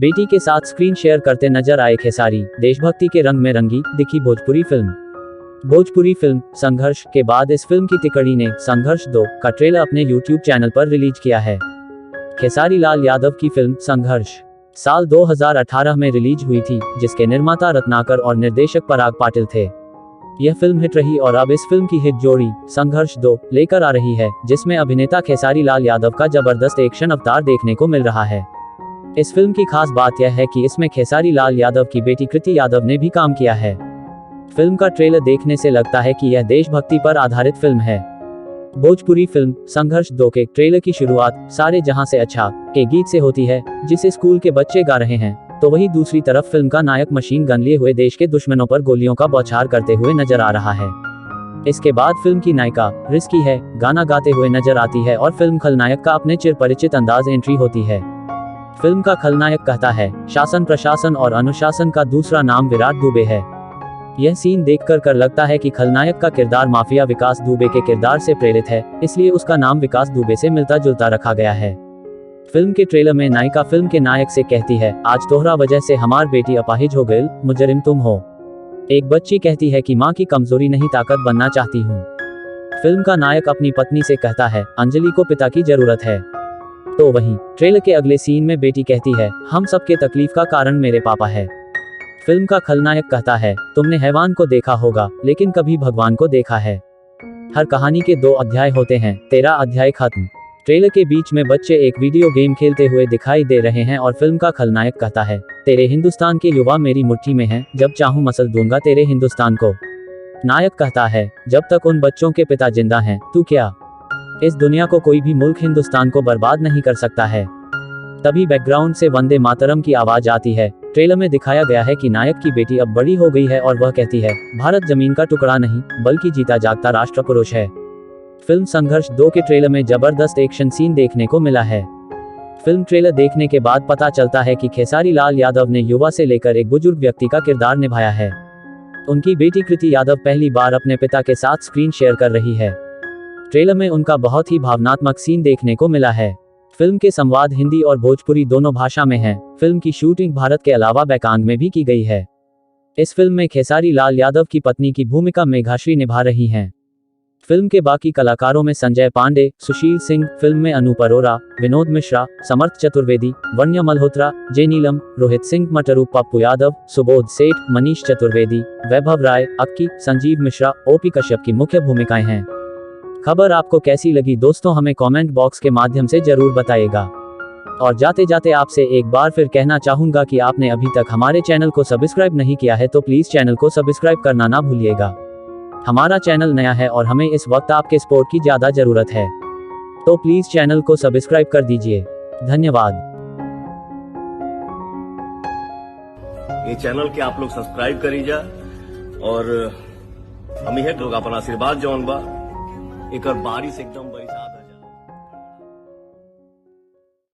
बेटी के साथ स्क्रीन शेयर करते नजर आए खेसारी, देशभक्ति के रंग में रंगी दिखी भोजपुरी फिल्म। भोजपुरी फिल्म संघर्ष के बाद इस फिल्म की तिकड़ी ने संघर्ष 2 का ट्रेलर अपने YouTube चैनल पर रिलीज किया है। खेसारी लाल यादव की फिल्म संघर्ष साल 2018 में रिलीज हुई थी, जिसके निर्माता रत्नाकर और निर्देशक पराग पाटिल थे। यह फिल्म हिट रही और अब इस फिल्म की हिट जोड़ी संघर्ष 2 लेकर आ रही है, जिसमें अभिनेता खेसारी लाल यादव का जबरदस्त एक्शन अवतार देखने को मिल रहा है। इस फिल्म की खास बात यह है कि इसमें खेसारी लाल यादव की बेटी कृति यादव ने भी काम किया है। फिल्म का ट्रेलर देखने से लगता है कि यह देशभक्ति पर आधारित फिल्म है। भोजपुरी फिल्म संघर्ष 2 के ट्रेलर की शुरुआत सारे जहां से अच्छा के गीत से होती है, जिसे स्कूल के बच्चे गा रहे हैं, तो वहीं दूसरी तरफ फिल्म का नायक मशीन गन लिए हुए देश के दुश्मनों पर गोलियों का बौछार करते हुए नजर आ रहा है। इसके बाद फिल्म की नायिका रिस्की है गाना गाते हुए नजर आती है और फिल्म खलनायक का अपने चिरपरिचित अंदाज एंट्री होती है। फिल्म का खलनायक कहता है, शासन प्रशासन और अनुशासन का दूसरा नाम विराट दुबे है। यह सीन देखकर लगता है कि खलनायक का किरदार माफिया विकास दुबे के किरदार से प्रेरित है, इसलिए उसका नाम विकास दुबे से मिलता जुलता रखा गया है। फिल्म के ट्रेलर में नायिका फिल्म के नायक से कहती है, आज तोहरा वजह से हमार बेटी अपाहिज हो गई, मुजरिम तुम हो। एक बच्ची कहती है कि माँ की कमजोरी नहीं ताकत बनना चाहती हूँ। फिल्म का नायक अपनी पत्नी से कहता है, अंजलि को पिता की जरूरत है। तो वहीं ट्रेलर के अगले सीन में बेटी कहती है, हम सबके तकलीफ का कारण मेरे पापा है। फिल्म का खलनायक कहता है, तुमने हैवान को देखा होगा लेकिन कभी भगवान को देखा है। हर कहानी के 2 अध्याय होते हैं, 13 अध्याय खत्म। ट्रेलर के बीच में बच्चे एक वीडियो गेम खेलते हुए दिखाई दे रहे हैं और फिल्म का खलनायक कहता है, तेरे हिंदुस्तान के युवा मेरी मुट्ठी में हैं, जब चाहूं मसल दूंगा तेरे हिंदुस्तान को। नायक कहता है, जब तक उन बच्चों के पिता जिंदा हैं, तू क्या? इस दुनिया को कोई भी मुल्क हिंदुस्तान को बर्बाद नहीं कर सकता है। तभी बैकग्राउंड से वंदे मातरम की आवाज आती है। ट्रेलर में दिखाया गया है कि नायक की बेटी अब बड़ी हो गई है और वह कहती है, भारत जमीन का टुकड़ा नहीं बल्कि जीता जागता राष्ट्र पुरुष है। फिल्म संघर्ष 2 के ट्रेलर में जबरदस्त एक्शन सीन देखने को मिला है। फिल्म ट्रेलर देखने के बाद पता चलता है कि खेसारी लाल यादव ने युवा से लेकर एक बुजुर्ग व्यक्ति का किरदार निभाया है। उनकी बेटी कृति यादव पहली बार अपने पिता के साथ स्क्रीन शेयर कर रही है। ट्रेलर में उनका बहुत ही भावनात्मक सीन देखने को मिला है। फिल्म के संवाद हिंदी और भोजपुरी दोनों भाषा में हैं। फिल्म की शूटिंग भारत के अलावा बैंकॉक में भी की गई है। इस फिल्म में खेसारी लाल यादव की पत्नी की भूमिका मेघाश्री निभा रही हैं। फिल्म के बाकी कलाकारों में संजय पांडे, सुशील सिंह, फिल्म में अनूप अरोरा, विनोद मिश्रा, समर्थ चतुर्वेदी, वन्य मल्होत्रा, जे नीलम, रोहित सिंह मटरू, पप्पू यादव, सुबोध सेठ, मनीष चतुर्वेदी, वैभव राय, अक्की, संजीव मिश्रा, ओपी कश्यप की मुख्य भूमिकाएं हैं। खबर आपको कैसी लगी दोस्तों, हमें कमेंट बॉक्स के माध्यम से जरूर बताइएगा। और जाते जाते आपसे एक बार फिर कहना चाहूंगा कि आपने अभी तक हमारे चैनल को सब्सक्राइब नहीं किया है तो प्लीज चैनल को सब्सक्राइब करना ना भूलिएगा। हमारा चैनल नया है और हमें इस वक्त आपके सपोर्ट की ज्यादा जरूरत है, तो प्लीज चैनल को सब्सक्राइब कर दीजिए। धन्यवाद। ये चैनल के आप लोग सब्सक्राइब करीजा और हम ही लोग अपना आशीर्वाद जौन बा एक बारिश एकदम